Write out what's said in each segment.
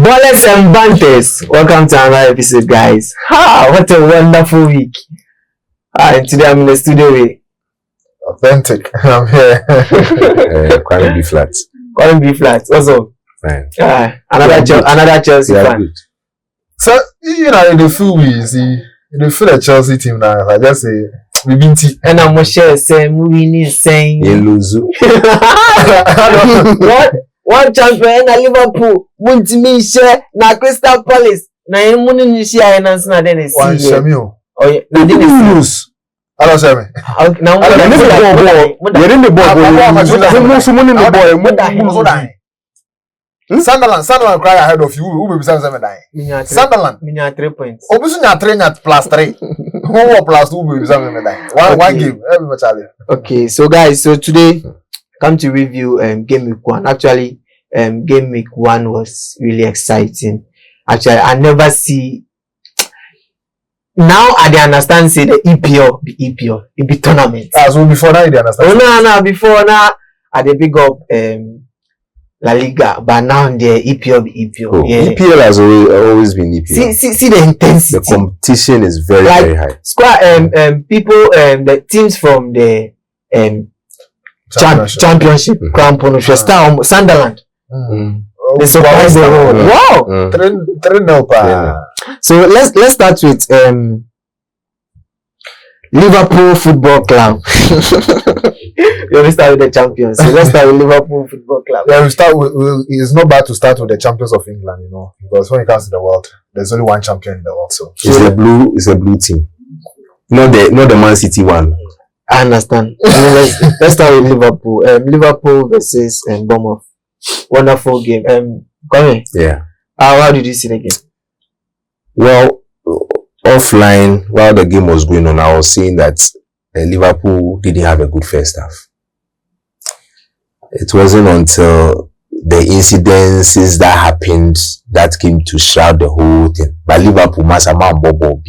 Ballers and banters, welcome to another episode, guys. What a wonderful week. And today I'm in the studio with Authentic. I'm here. Quite B flat. Quite B flat. What's up? Fine. Another Chelsea fan. Good. So, you know, in the full we see, in the full Chelsea team now, I just say, we been tea. And I'm share say movie saying Yeluzu. One champion na Liverpool, Muntimi share na Crystal Palace. Na emu ni share na na den see. One Semenyo. Oh yeah, na den lose. Hello, Semi. Now You're in the ball. Sunderland cry ahead of you. Who will be 7 dying? Sunderland. Minya 3 points. Obviously, you are 3 plus 3. Who plus 2 will be 7 dying? One game. Every challenge. Okay, so guys, so today come to review Gameweek 1. Actually, Gameweek 1 was really exciting. Actually, I never see. Now I understand say the EPL, it be tournament. So before now, you understand. Oh no, before now I dey big up La Liga, but now the EPL be EPL. Oh, yeah. EPL has always been EPL. See the intensity. The competition is very very high. Squad people the teams from the championship crown promotion star Sunderland. They surprised the world. Wow. 3-0. So let's start with Liverpool Football Club. We always start with the champions. So let's start with Liverpool Football Club. Yeah, we start with. It's not bad to start with the champions of England, you know, because when it comes to the world, there's only one champion in the world. So It's a blue team, not the Man City one. I understand. Let's start with Liverpool. Liverpool versus Bournemouth. Wonderful game. Go ahead. Yeah. How did you see the game? Well, offline while the game was going on, I was saying that Liverpool didn't have a good first half. It wasn't until the incidences that happened that came to shroud the whole thing. But Liverpool must have bobo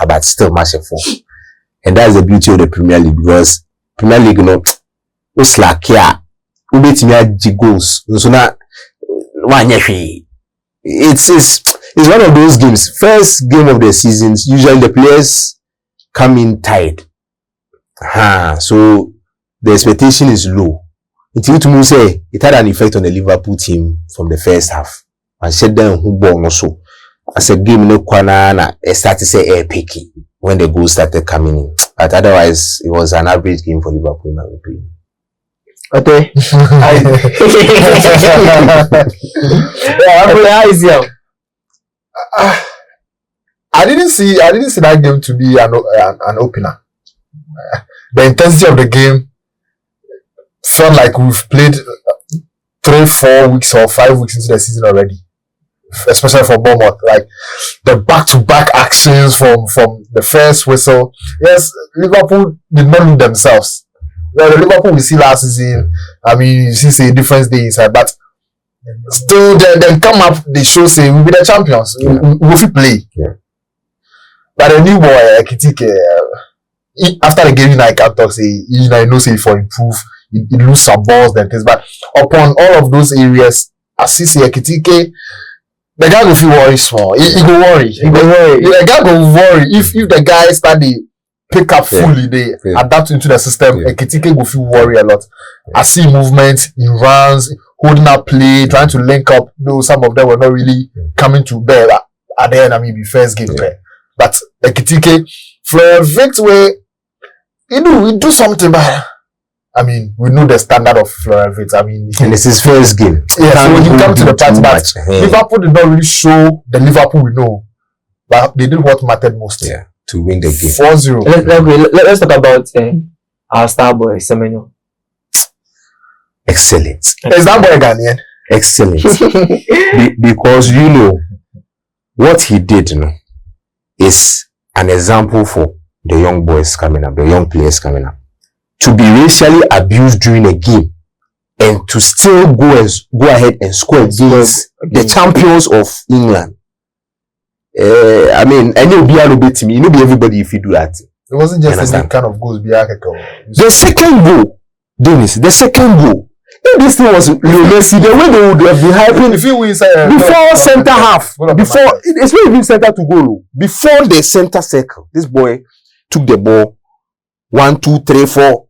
but still massive. And that's the beauty of the Premier League, because Premier League, you know, it's like we beat me goals. So now it's one of those games. First game of the season, usually the players come in tired. So the expectation is low. Until to say it had an effect on the Liverpool team from the first half. And shut down who born also. As a game no corner, it started to say air picky when the goals started coming in. But otherwise, it was an average game for Liverpool in my opinion. Okay. I didn't see that game to be an opener. The intensity of the game felt like we've played 3-4 weeks or 5 weeks into the season already, especially for Bournemouth. Like the back-to-back actions from the first whistle. Yes, Liverpool did not look themselves. Well, the Liverpool we see last season, I mean, you see a difference there inside, but still, they come up, they show say we'll be the champions. Yeah. We'll play. Yeah. But the new boy, Kitike, after the game, I can talk, say, I know, say, for improve, he lose some balls and things, but upon all of those areas, as you see, Kitike, the guy will feel worried small. He go worry. The guy go worry. If the guy study, pick up fully, they adapt into the system, Kitike will feel worry a lot. I see movements, he runs, holding up play, trying to link up, though some of them were not really coming to bear at the end, I mean, the first game play. But Kitike, Florian way, he do something, but I mean, we know the standard of Florian. I mean, and it's his first game. Yeah, so when you come to the party, but Liverpool did not really show the Liverpool we know, but they did what mattered most. Yeah, to win the game. 4-0. Let's talk about our star boy Semenyo. Excellent. Is that boy Ghanaian? Excellent. Because you know what he did, you know, is an example for the young boys coming up, the young players coming up. To be racially abused during a game and to still go ahead and score against the champions of England. I mean, and you'll be able to beat me. You know, be everybody if you do that. It wasn't just any kind of goals. The second goal, Dennis, If this thing was Messi, the way they would have been hyping if you win before center half, before it's not even center to goal. Before the center circle, this boy took the ball 1, 2, 3, 4.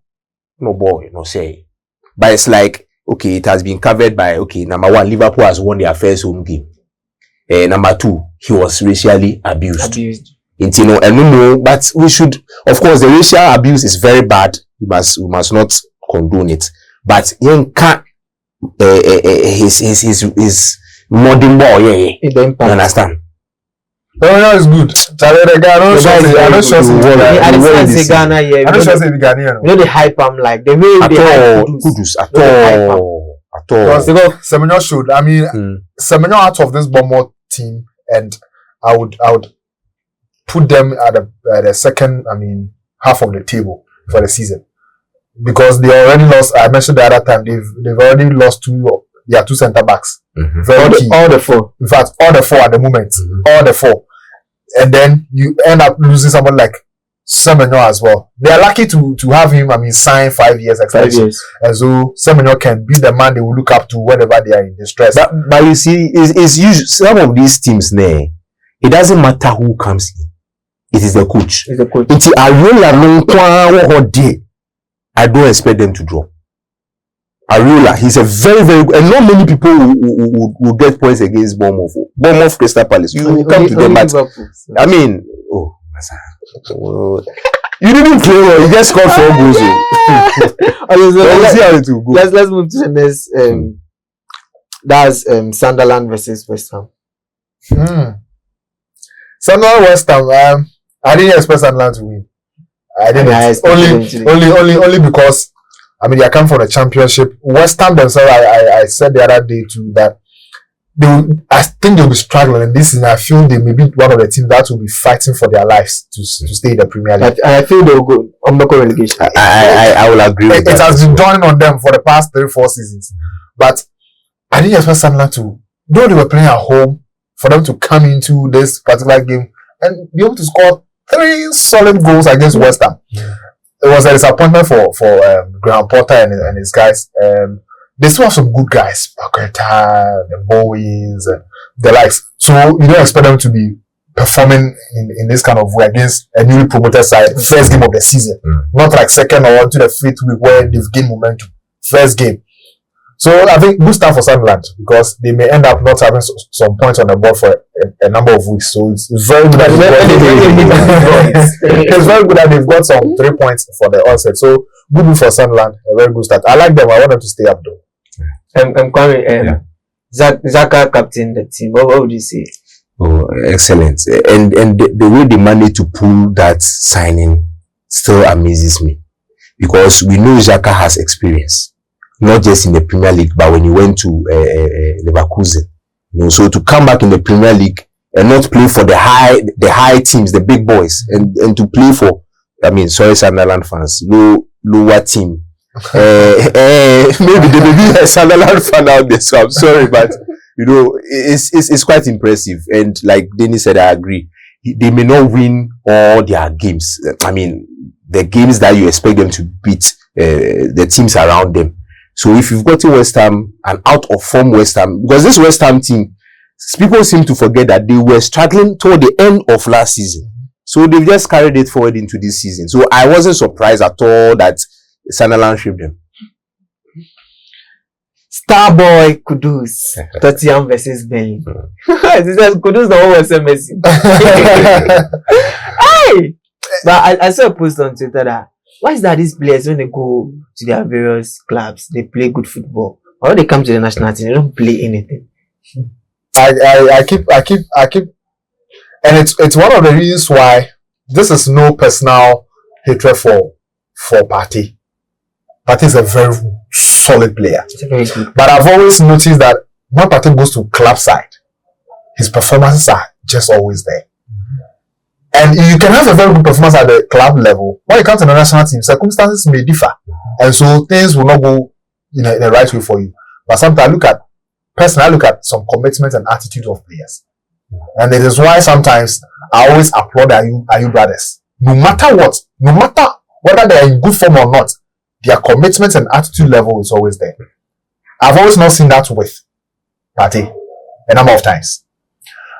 No ball, say. But it's like, okay, it has been covered by, okay, number one, Liverpool has won their first home game. Number two, he was racially abused. And but we should, of course, the racial abuse is very bad. We must not condone it. But young can't, his modern boy, you understand? No, it's good. I don't trust Ghana. You know they hype him like the way they hype Kudus at all. Because Semenyo showed. I mean, Semenyo out of this Bournemouth team, and I would put them at the second. I mean, half of the table for the season, because they already lost. I mentioned the other time they've already lost two center backs. all the four. In fact, all the four at the moment. All the four. And then you end up losing someone like Semenyo as well. They are lucky to have him, sign 5 years extension. And so Semenyo can be the man they will look up to whenever they are in distress. But you see, it's usually some of these teams there, it doesn't matter who comes in. It is the coach. I don't expect them to draw. Ariola, he's a very, very good, and not many people will get points against Bournemouth. Bournemouth, Crystal Palace. You will come to them, but I mean, you didn't play well. You just scored 4 goals. Let's move to the next. That's Sunderland versus West Ham. Sunderland, West Ham. I didn't expect Sunderland to win. I didn't. Only because. I mean, they come from the championship. West Ham themselves, I said the other day too that I think they'll be struggling in this season. I feel they may be one of the teams that will be fighting for their lives to stay in the Premier League. I feel they'll go under relegation. I will agree with that. It has been dawning on them for the past 3-4 seasons. But I didn't expect Sunderland to, though they were playing at home, for them to come into this particular game and be able to score 3 solid goals against West Ham. It was a disappointment for Graham Potter and his guys. They still have some good guys, Paqueta, the Bowies, the likes. So you don't expect them to be performing in this kind of way against a newly promoted side, first game of the season. Not like second or to the 5th week where they've gained momentum. First game. So I think good start for Sunderland because they may end up not having some points on the board for a number of weeks. So it's very good that it's very good that they've got some 3 points for the onset. So good move for Sunderland, a very good start. I like them. I want them to stay up though. Xhaka captain the team. What would you say? Oh, excellent. And the way they managed to pull that signing still amazes me because we know Xhaka has experience. Not just in the Premier League, but when he went to Leverkusen, so to come back in the Premier League and not play for the high teams, the big boys, and to play for, sorry, Sunderland fans, lower team. Maybe there may be a Sunderland fan out there, so I'm sorry, but it's quite impressive. And like Dennis said, I agree. They may not win all their games. The games that you expect them to beat the teams around them. So if you've got a West Ham, an out of form West Ham, because this West Ham team, people seem to forget that they were struggling toward the end of last season. So they've just carried it forward into this season. So I wasn't surprised at all that Sunderland shipped them. Starboy Kudus, Tottenham versus Burnley. Kudus the one was Messi. Hey! But I saw a post on Twitter that why is that these players, when they go to their various clubs, they play good football, or when they come to the national team, they don't play anything? I keep, and it's one of the reasons why this is no personal hatred for Partey. Partey is a very solid player, but I've always noticed that when Partey goes to club side, his performances are just always there. And you can have a very good performance at the club level. When it comes to the national team, circumstances may differ. And so things will not go in the right way for you. But sometimes I look at some commitment and attitude of players. And it is why sometimes I always applaud Ayew brothers. No matter what, no matter whether they are in good form or not, their commitment and attitude level is always there. I've always not seen that with Partey a number of times.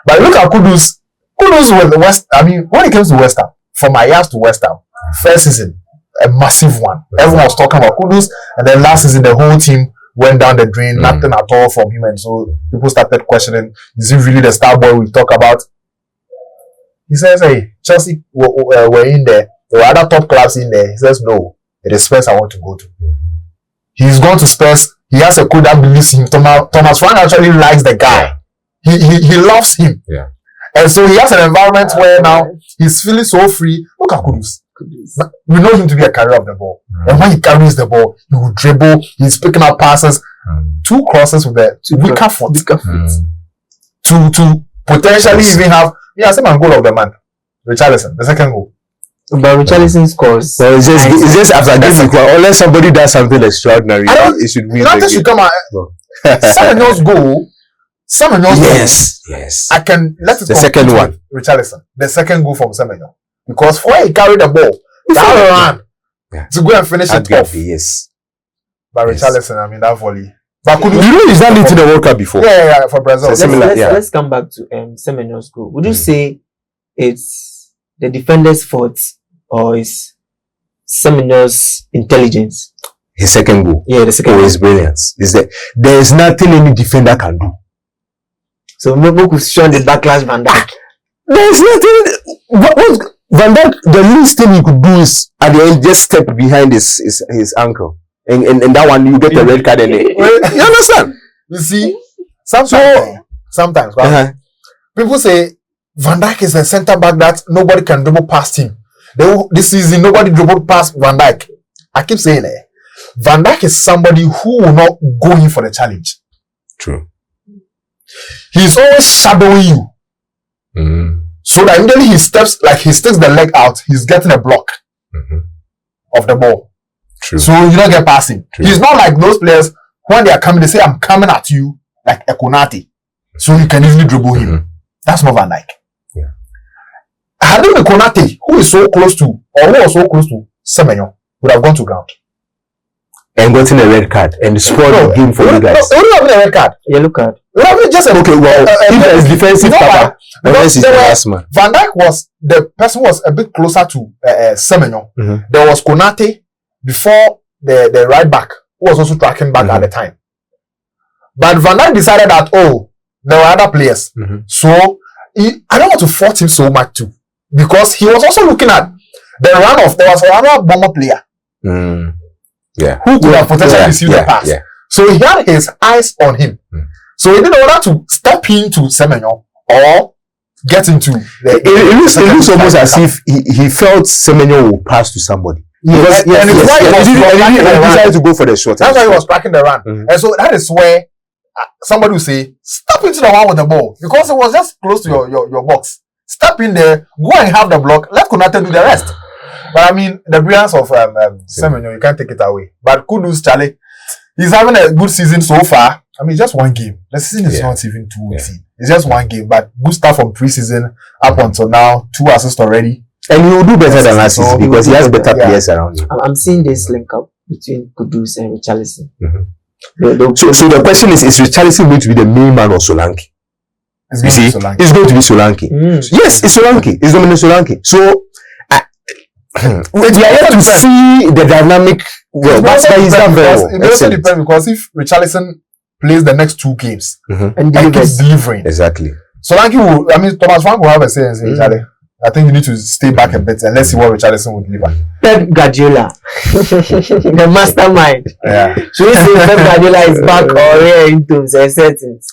But look at Kudus. Kudus with West. I mean, when it comes to West Ham, from Ajax to West Ham, first season, a massive one. Everyone was talking about Kudus, and then last season the whole team went down the drain, nothing at all from him, and so people started questioning: is he really the star boy we talk about? He says, "Hey, Chelsea were in there. There were other top clubs in there." He says, "No, it is Spurs I want to go to." He's gone to Spurs. He has a coach that believes in him. Thomas Frank actually likes the guy. He loves him. Yeah. And so he has an environment where now he's feeling so free. Look at Kudus. We know him to be a carrier of the ball. And when he carries the ball, he will dribble. He's picking up passes. 2 crosses with the weaker foot. To potentially even have, same goal of the man. Richarlison, the second goal. But Richarlison scores. Well, it's just after Gameweek, unless somebody does something extraordinary, it should win. Nothing should come out. Semenyo's goal. Yes. I can let it the second one. Richarlison. The second goal from Semenyo. Because when he carried the ball, that run to go and finish it off. Yes. But Richarlison, I mean, that volley. But you know, he's done it in the World Cup before. Yeah, for Brazil. Let's come back to Semenyo's goal. Would you say it's the defender's fault or is Semenyo's intelligence? His second goal. Yeah, the second goal. His brilliance. There is nothing any defender can do. So maybe could show the backlash Van Dijk. There is nothing. What Van Dijk, the least thing he could do is at the end just step behind his ankle. And that one you get a red card and you understand? You see, sometimes people say Van Dijk is a centre back that nobody can dribble past him. This season nobody dribbled past Van Dijk. I keep saying it. Van Dijk is somebody who will not go in for the challenge. True. He's always shadowing you. So that immediately he sticks the leg out, he's getting a block of the ball. True. So you don't get past him. True. He's not like those players when they are coming, they say, "I'm coming at you," like a Konate. So you can easily dribble him. That's not Van Dijk. Yeah. Had it been Konate, who was so close to Semenyo, would have gone to ground. And gotten a red card and spoiled the game for you guys. It would have been a red card. Yellow card. Just if there is defensive cover, unless it's the last man. Van Dijk the person was a bit closer to Semenyo. There was Konate before the right back, who was also tracking back at the time. But Van Dijk decided that, there were other players. So I don't want to fault him so much too. Because he was also looking at the runoff. There was another bomber player. Who could have potentially received the pass. So he had his eyes on him. So he didn't want to step into Semenyo or get into the... It looks almost as if he felt Semenyo would pass to somebody. He decided to go for the shot. That's why he was tracking the run. And so that is where somebody will say, step into the one with the ball. Because it was just close to your box. Step in there, go and have the block, let Konate do the rest. But I mean, the brilliance of Semenyo, you can't take it away. But Kudus, Charlie, he's having a good season so far. I mean, just one game. The season is not even 2 weeks in. It's just one game. But good start from pre-season up until now. 2 assists already. And he will do better than last season because he has better players around him. I'm seeing this link up between Kudus and Richarlison. So the question is Richarlison going to be the main man or Solanke? It's going to be Solanke. Yes, it's Solanke. It's Dominic Solanke. So we are yet to see the dynamic. Well, that's why he's done very well. It also depends because if Richarlison plays the next 2 games and keeps delivering, exactly. Solanke will. I mean, Thomas Frank will have a say and say, Charlie, I think you need to stay back a bit and let's see what Richarlison will deliver. Pep Guardiola, the mastermind. Yeah. Should we say Pep Guardiola is back or here into the settings?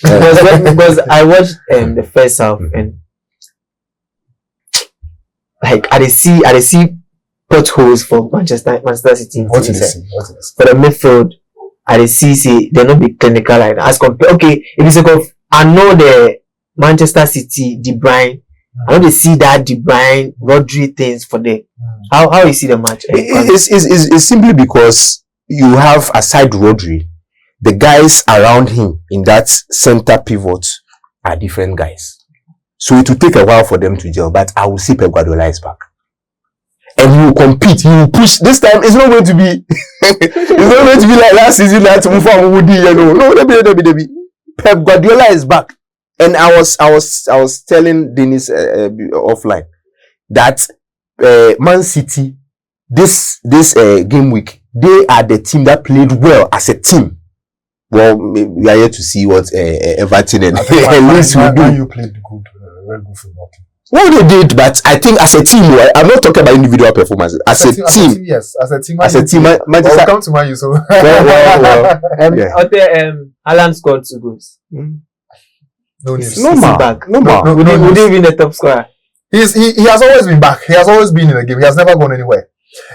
Because I watched the first half and like I see potholes for Manchester City. What did you see? For the midfield, I see they're not be clinical like that. As compared, okay, if it's like I know the Manchester City, De Bruyne. I know they see that De Bruyne, Rodri things for them. How you see the match? It's simply because you have aside Rodri, the guys around him in that center pivot are different guys. So it will take a while for them to gel, but I will see Pep Guardiola is back. and he will compete. He will push. This time it's not going to be. It's not going to be like last season. That move on Woody, No, Debbie. Pep Guardiola is back, and I was telling Dennis offline that Man City this game week, they are the team that played well as a team. Well, we are here to see what Everton and Leeds will do. You played good, very good football. Well, they did, but I think as a team, I'm not talking about individual performances. As a team, yes, as a team, Manchester. Come to Man U, so. Well. Haaland scored 2 goals. No news. Normal. Would he win the top scorer? He has always been back. He has always been in the game. He has never gone anywhere.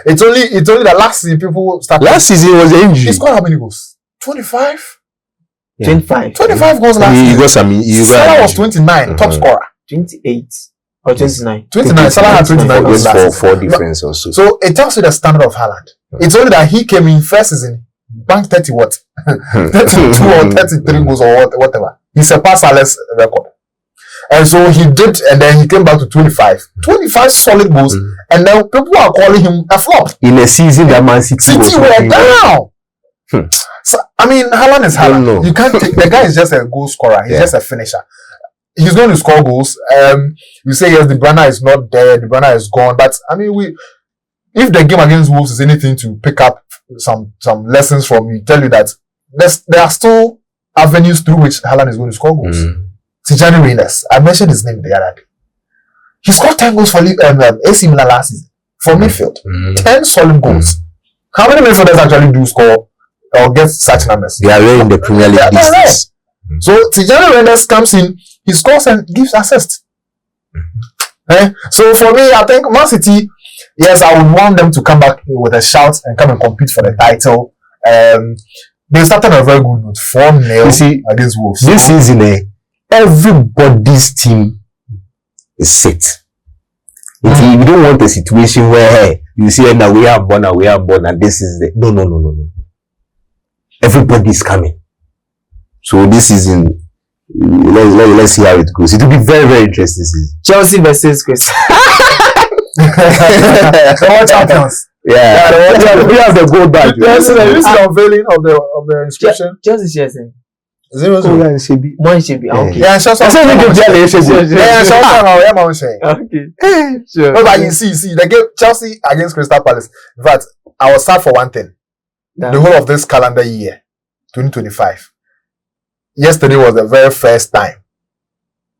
It's only that last season people started. Last season was an injury. He scored how many goals? 25. Yeah. 25 goals last season. He got some. Salah was 29, top scorer. 28 or 29. 29. Salah had 29 goals last season. 4 difference or so. So it tells you the standard of Haaland. It's only that he came in first season, banked 30 what? 32 or 33 goals or whatever. He surpassed Salah's record. And so he did, and then he came back to 25. 25 solid goals, and now people are calling him a flop. In a season that Man City were down. So, I mean, Haaland is Haaland. You can't take, the guy is just a goal scorer. He's just a finisher. He's going to score goals. You say, yes, De Bruyne is not there. De Bruyne is gone. But, I mean, if the game against Wolves is anything to pick up some lessons from, we tell you that there are still avenues through which Haaland is going to score goals. Tijani Reinders, I mentioned his name the other day. He scored 10 goals for AC Milan last season for midfield. 10 solid goals. How many midfielders actually do score or get such numbers? They are rare in the Premier League these days. So Tijani Reinders comes in, he scores and gives assists. So for me, I think Man City, yes, I would want them to come back with a shout and come and compete for the title. They started on a very good note, 4-0 against Wolves. This season, everybody's team is set. You don't want a situation where you see that we are born and this is the no. Everybody's coming. So this season, let's see how it goes. It will be very, very interesting season. Chelsea versus Chris. The world champions. Yeah, we have the gold badge. This is the unveiling of the inscription. Chelsea. 0-0. One should be okay. Yeah, sure. Okay. Sure. No, but you see, the game Chelsea against Crystal Palace. In fact, I was sad for one thing. The whole of this calendar year, 2025. Yesterday was the very first time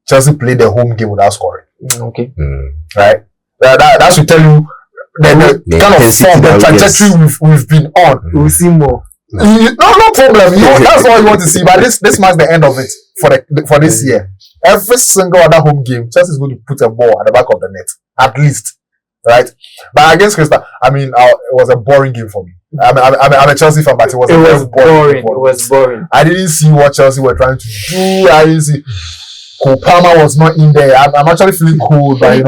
Chelsea played the home game without scoring. Okay. Right. That should tell you the kind of form, the trajectory we've been on. We'll see more. No problem. That's all you want to see. But this marks the end of it for this year. Every single other home game, Chelsea is going to put a ball at the back of the net, at least, right? But against Crystal, I mean, it was a boring game for me. I'm a Chelsea fan, but it was boring. It was boring. I didn't see what Chelsea were trying to do. I didn't see. Cole Palmer was not in there. I'm actually feeling cold, but we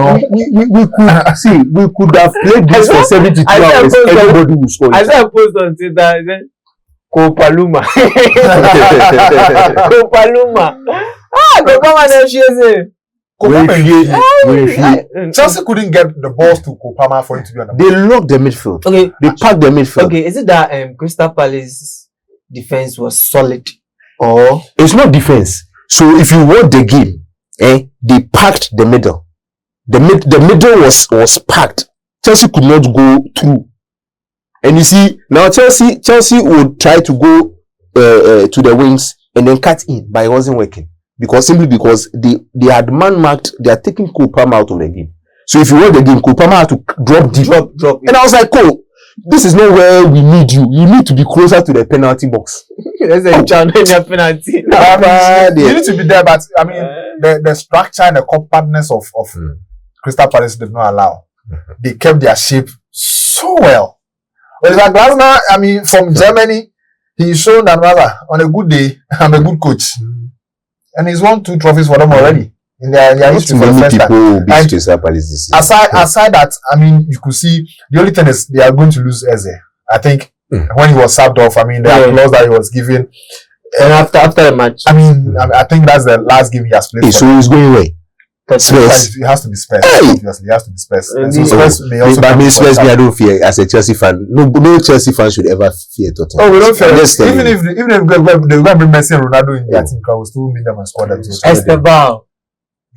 could see. We could have played this for 72 hours. Everybody would score. I saw a post on Twitter. Kopaluma. Chelsea couldn't get the balls to Kopama for him to be on the ball. They locked the midfield. Okay. They packed the midfield. Okay, is it that Crystal Palace defense was solid or it's not defense? So if you watch the game, they packed the middle. The middle was packed. Chelsea could not go through. And you see, now Chelsea would try to go to the wings and then cut in, but it wasn't working. Simply because they had man-marked, they are taking Cole Palmer out of the game. So if you watch the game, Cole Palmer had to drop deep. Drop. And I was like, Cole, this is not where we need you. You need to be closer to the penalty box. There's a chance in your penalty. You need to be there, but I mean, the structure and the compactness of Crystal Palace did not allow. They kept their shape so well. But like Glasner, I mean, from Germany, he's shown that rather on a good day, I'm a good coach. And he's won 2 trophies for them already. In their history for the first time. Aside that, I mean, you could see, the only thing is they are going to lose Eze. I think when he was subbed off, I mean, the applause that he was given. And after the match. I mean, I think that's the last game he has played. So he's going away. Spurs. It has to be Spurs. Hey! Obviously, it has to be Spurs. And so Indeed. Spurs may also. But come me, for Spurs, me, I some- don't fear as a Chelsea fan. No Chelsea fan should ever fear Tottenham. Oh, we don't fear. I'm just telling Even you. if they go and bring Messi and Ronaldo in their team, we'll still meet them and score them. So Esteban.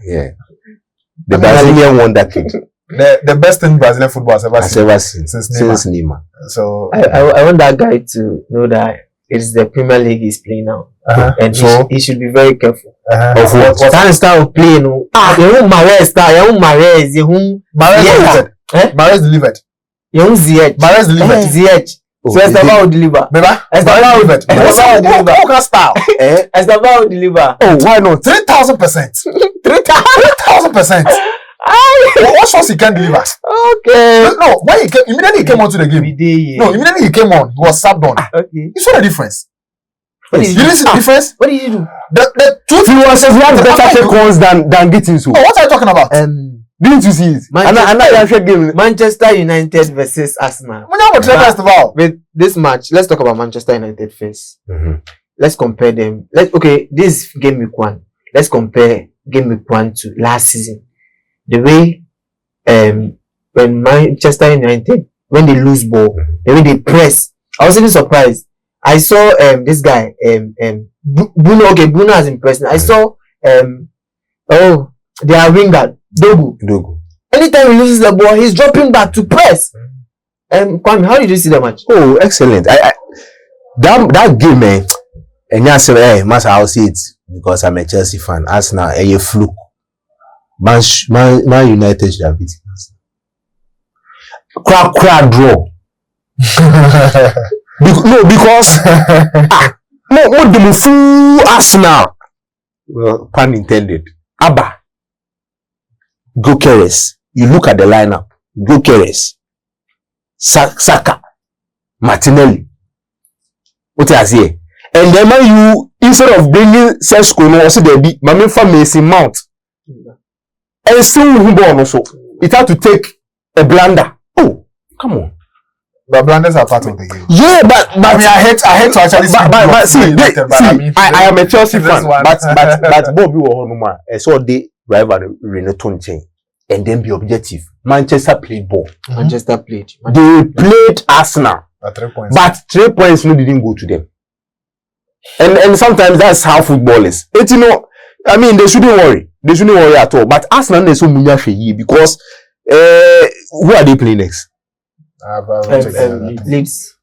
Yeah. The Brazilian wonder kid the best thing Brazilian football has ever has seen ever seen since since Neymar. Neymar. So I want that guy to know that it's the Premier League he's playing now. And so he should be very careful. Of what? What kind of style of play, no? You won't Mahrez style, you won't Mahrez, you won't Mahrez delivered. Eh? Mahrez delivered. Ziyech. Mahrez delivered. Ziyech. Oh, So Esteban will deliver. Remember? Esteban Mahrez will delivered. Esteban will deliver. What kind of style? Esteban will deliver. Oh, why not? 3,000%. 3,000%. What shows he can deliver? Okay. No, when he came, immediately he came onto the game. No, immediately he came on, he was subbed on. Okay. You saw the difference. What You did didn't see the difference? What did you do? The truth. He had better take ons than getting so. Oh, what are you talking about? Didn't you see it? Manchester- Game. Manchester United versus Arsenal. We never try festival. With this match, let's talk about Manchester United first. Mm-hmm. Let's compare them. This game week 1. Let's compare game week 1 to last season. The way when Manchester United, when they lose ball, the way they press, I was even surprised. I saw this guy Bruno. Okay, Bruno has impressed me. I saw their winger Dogu. Anytime he loses the ball, he's dropping back to press. Kwame, how did you see the match? Oh, excellent. That game, and I say, Master, I'll see it because I'm a Chelsea fan. Arsenal, a fluke. Man United should have beaten us. Crack draw. Because what the fool Arsenal. Well, pun intended. Abba. Gokeres. You look at the lineup. Gokeres. Saka. Martinelli. What I say? And then when you, instead of bringing Sesko, no, also there be, Mami for Mason Mount. And still who born also. It had to take a blunder. Oh, come on. But blunders are part of the game. Yeah, but I mean, I hate to actually I am a Chelsea fan, but Bobby Wahonuma, I saw the rival Renato chain, and then be objective. Manchester played ball. Manchester played. They played Arsenal, But 3 points. but 3 points no didn't go to them. And sometimes that's how football is. It's, you know, I mean, they shouldn't worry. They shouldn't worry at all. But Arsenal is so munya because who are they playing next? Leeds.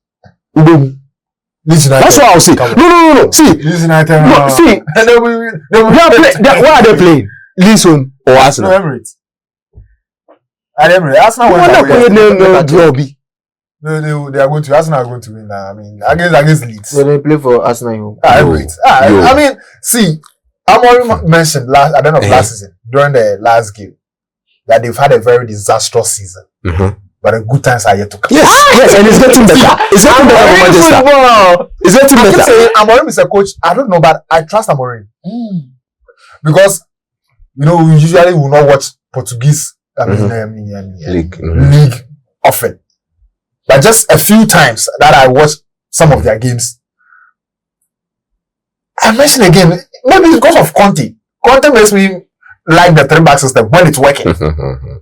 Leeds United. That's what I'll say. No. See, Leeds United. no, see. And then Where are they playing? Leeds home or Arsenal? No, Emirates. At Emirates. Arsenal went away. No, they are going to. Arsenal are going to win now. I mean, against Leeds. So they play for Arsenal home. Emirates. I mean, see, Amorim mentioned at the end of last season, during the last game, that they've had a very disastrous season. Mm-hmm. But the good times are yet to come. Yes, and it's getting better. It's getting better for Manchester. It's getting I keep better. saying Amorim is a coach. I don't know, but I trust Amorim. Because, you know, we usually will not watch Portuguese league often. But just a few times that I watched some of their games, I mentioned again, maybe it's because of Conte. Conte makes me like the 3-back system when it's working. And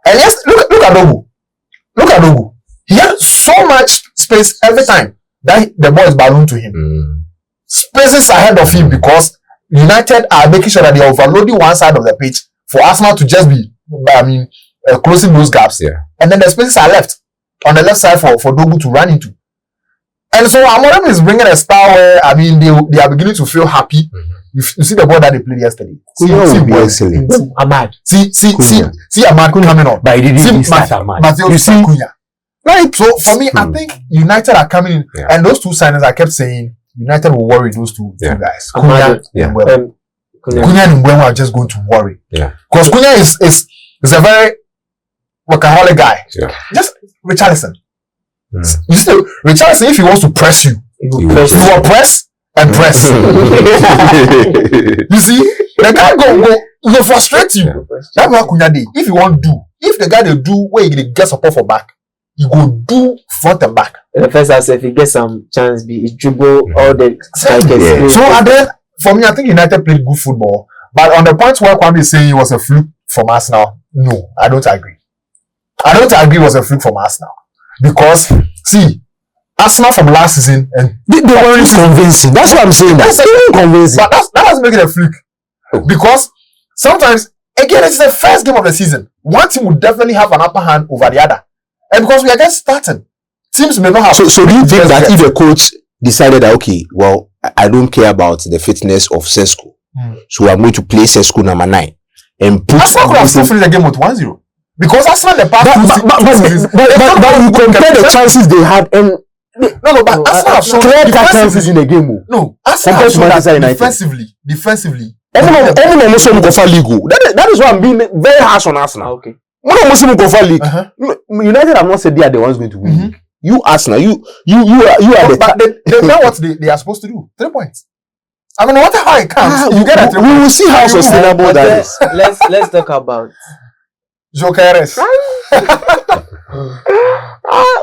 yes, look at Dogu. Look at Dogu. He had so much space every time that the ball is ballooned to him. Spaces ahead of him because United are making sure that they are overloading one side of the pitch for Arsenal to just be, closing those gaps. Yeah. And then the spaces are left on the left side for Dogu to run into. And so Amorim is bringing a style where, I mean, they are beginning to feel happy. You see the ball that they played yesterday. Excellent. Ahmad. See Ahmad coming on. But he didn't start Ahmad. You see Cunha. Like, so for me, I think United are coming in. Yeah. And those two signings, I kept saying, United will worry those two guys. Ahmad. Cunha and Mbeumo are just going to worry. Yeah. Because Cunha is a very workaholic guy. Yeah. Just Richarlison. You see, Richarlison, if he wants to press you, he will press and press. You see, the guy go frustrate you. That's what Cunha did. If you want to do, if the guy they do where he get support for back, he go do front and back. In the first half, if he gets some chance, he dribble all the strikers. So and then for me, I think United played good football, But on the point where Kwame is saying it was a fluke from Arsenal, no, I don't agree. I don't agree it was a fluke from Arsenal. Because, see, Arsenal from last season and They weren't convincing. That's what I'm saying. That's convincing. But that doesn't make it a fluke. Because sometimes, again, it's the first game of the season. One team would definitely have an upper hand over the other. And because we are just starting, teams may not have. So do you think that if the coach decided that, okay, well, I don't care about the fitness of Sesko, so I'm going to play Sesko number 9 and put Arsenal could have still finished the game with 1-0. Because Arsenal the past two seasons, but you compare the chances they had and but Arsenal have shown clear chances in the game. No, Arsenal have shown that defensively. That is why I'm being very harsh on Arsenal. Okay. United have not said they are the ones going to win. You Arsenal, you are the. But they know what they are supposed to do. 3 points. I mean, no matter how it comes, you get it. We will see how sustainable that is. Let's talk about Jokeres.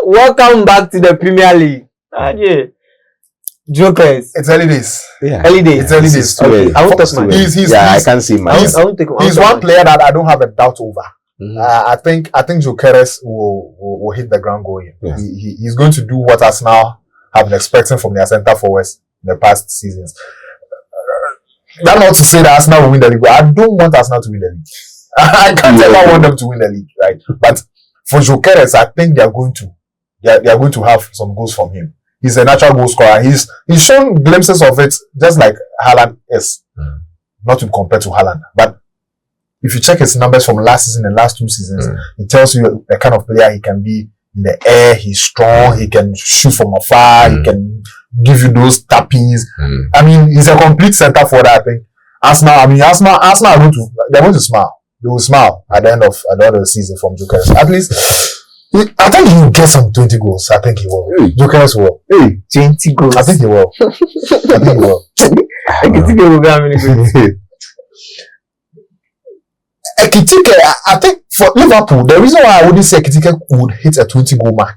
Welcome back to the Premier League. Yeah. Jokers. It's early days. Yeah. Early days. It's early days. Okay. I won't talk my. I can see my. He's one player that I don't have a doubt over. I think Jokeres will hit the ground going. Yes. He's going to do what Arsenal have been expecting from their centre forwards in the past seasons. That's not to say that Arsenal will win the league, but I don't want Arsenal to win the league. I can't ever want them to win the league, right? But for Jokeres, I think they are going to have some goals from him. He's a natural goal scorer. He's shown glimpses of it, just like Haaland is. Not to compare to Haaland, but if you check his numbers from last season and last 2 seasons, it tells you the kind of player he can be in the air. Going strong. He can shoot from afar. He can give you those tappies. I mean, he's a complete centre forward. I think Arsenal are going to. They're going to smile. They will smile at the end of the season from Jokeres. At least, I think he will get some 20 goals. I think he will. Jokeres will. 20 goals. I think he will. Ekitike, I think for Liverpool, the reason why I wouldn't say Ekitike would hit a 20-goal mark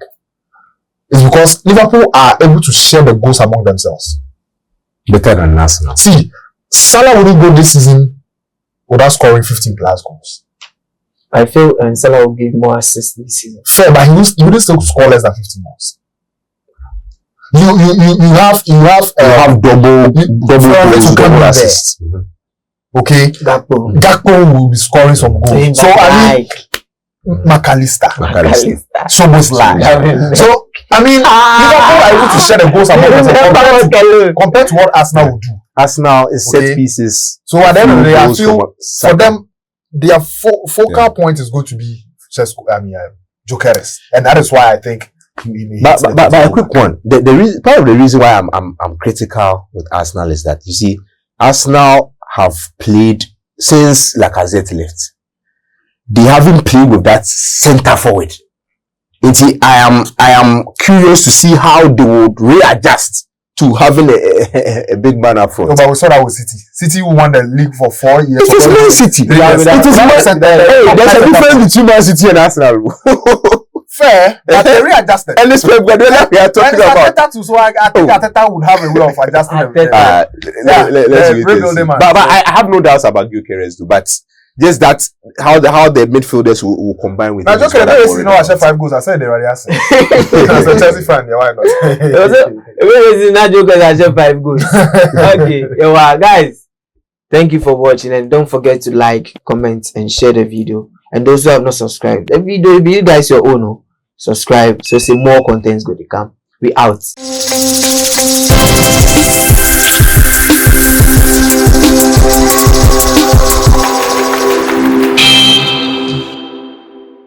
is because Liverpool are able to share the goals among themselves. Better than Arsenal. See, Salah wouldn't go this season without scoring 15 plus goals. I feel Salah will give more assists this season. Fair, but he wouldn't still score less than 15 goals. You have double assists. Okay, Gakpo will be scoring some goals. So I mean, McAllister. Szoboszlai. So I mean, Liverpool are able to share the goals among themselves compared to what Arsenal would do. Arsenal is set pieces. So at the end of the day, I feel for them, their focal point is going to be Jokeres, and that is why I think. But a quick one. Part of the reason why I'm critical with Arsenal is that you see, Arsenal have played since Lacazette left. They haven't played with that centre forward. I am curious to see how they would readjust to having a big man up front. No, but we saw that with City. City won the league for 4 years. It is Man City. There's a difference between Man City and Arsenal. Fair, but they readjusted. And this Pep Guardiola we are talking about. So I think Arteta would have a way of adjusting them. Let's wait. But I have no doubts about Gyökeres too. But just that how the midfielders will combine with. Now Gyökeres, I share 5 goals. I said they already asked. As a Chelsea fan, why not? Now Gyökeres I share 5 goals. Okay, guys, thank you for watching, and don't forget to like, comment, and share the video. And those who have not subscribed, the video will be you guys your own. Subscribe so say more contents go to come. We out.